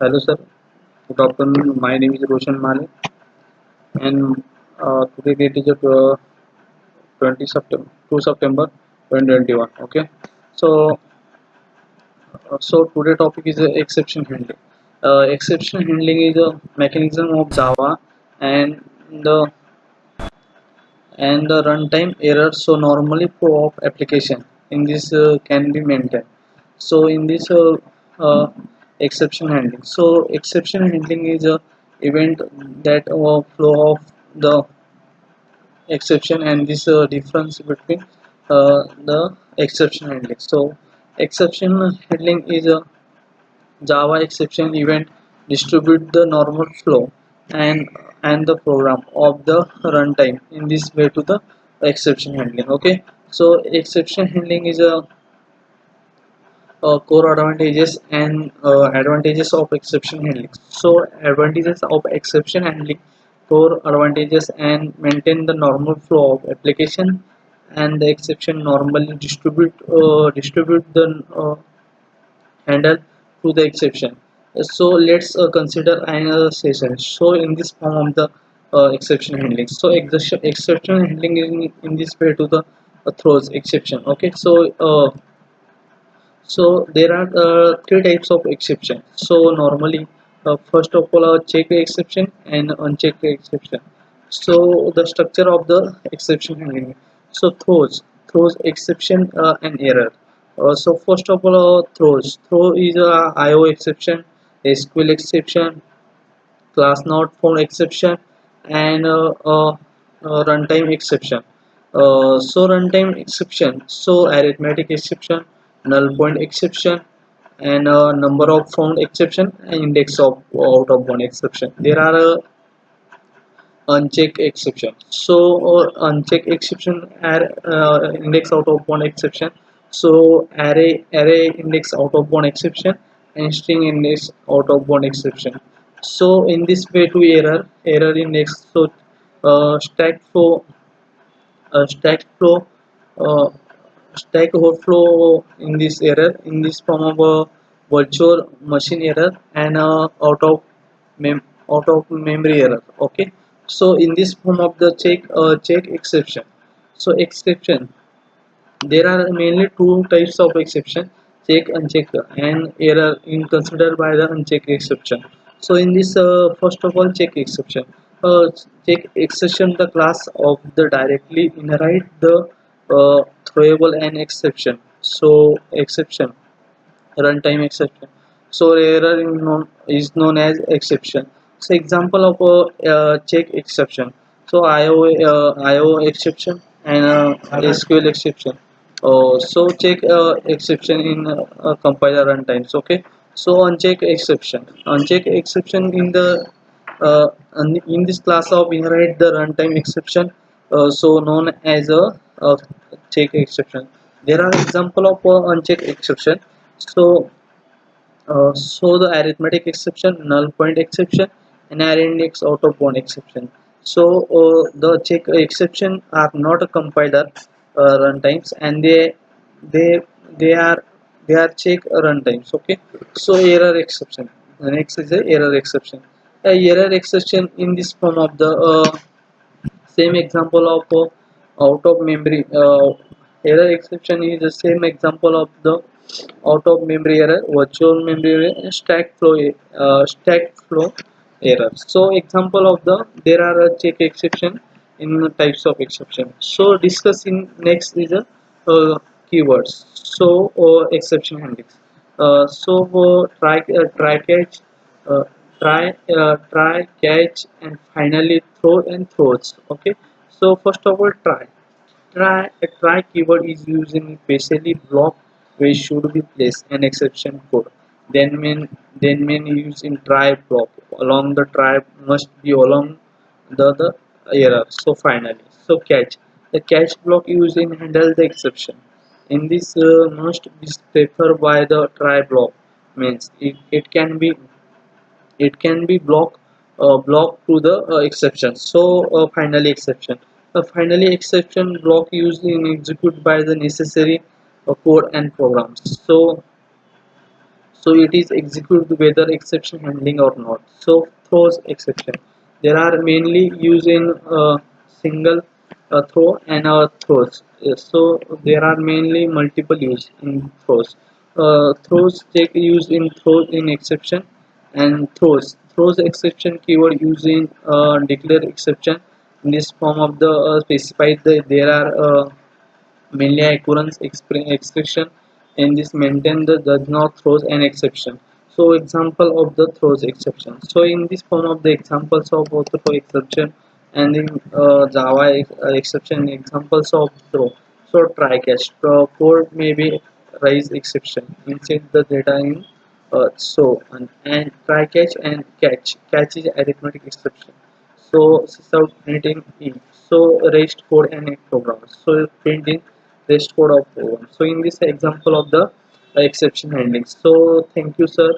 Hello, sir. Good afternoon. My name is Roshan Malik, and today date is 20 September, 2 September 2021. Okay, so today topic is exception handling. Exception handling is a mechanism of Java and the the runtime errors. So normally flow of application in this can be maintained. So in this exception handling. So exception handling is a event that flow of the exception and this difference between the exception handling. So exception handling is a Java exception event distribute the normal flow and the program of the runtime in this way to the exception handling. Okay, so exception handling is a core advantages and advantages of exception handling. So advantages of exception handling: core advantages and maintain the normal flow of application, and the exception normally distribute the handle to the exception. So let's consider another session. So in this form of the exception handling. So exception handling in this way to the throws exception. Okay, so there are three types of exception. So normally, first of all, check exception and uncheck exception. So the structure of the exception handling. So throws exception and error. So first of all, throws. Throw is a IO exception, SQL exception, class not found exception, and runtime exception. So runtime exception, so arithmetic exception, null point exception, and number of found exception, and index of out of one exception. There are uncheck exception. So uncheck exception are index out of one exception. So array index out of one exception and string index out of one exception. So in this way to error index. So stack flow stack flow uh, stack overflow in this error in this form of a virtual machine error and mem out of memory error. Okay, so in this form of the check exception. So exception, there are mainly two types of exception: check, uncheck, and error in considered by the uncheck exception. So in this first of all, check exception. Check exception the class of the directly inherit the throwable and exception. So exception, runtime exception. So error is known as exception. So example of a check exception. So IO exception and SQL exception. So check exception in compiler runtimes. Okay. So uncheck exception. Uncheck exception in the in this class of inherit the runtime exception. So known as a check exception. There are example of uncheck exception. So so the arithmetic exception, null point exception, and array index out of one exception. So the check exception are not a compiler runtimes, and they they are they are check runtimes. Okay. So error exception. The next is the error exception. Error exception in this form of the same example of out of memory error exception is the same example of the out of memory error, virtual memory error, and stack flow error. So example of the there are a check exception in the types of exception. So discussing next is a keywords. So exception handlings. Try catch, uh, try catch, and finally throw and throws. Okay. So first of all, try keyword is used in especially block where should be placed an exception code. Then main use in try block. Along the try must be along the error. So finally, so catch. The catch block used in handle the exception. In this must be specified by the try block. Means it can be block to the exception. So finally exception, finally exception block used in execute by the necessary code and programs. so it is executed whether exception handling or not. So throws exception, there are mainly used in single throw and throws. So there are mainly multiple use in throws. Throws take use in throws in exception and throws exception keyword used in declare exception. In this form of the specified there are mainly occurrence expression and this maintain the does not throws an exception. So example of the throws exception, so in this form of the examples of auto throw exception and in java exception examples of throw. So try catch code may be raise exception insert the data in and try catch and catch is arithmetic exception. So without printing in, so rest code and a program, so printing rest code of program. So in this example of the exception handling. So thank you sir.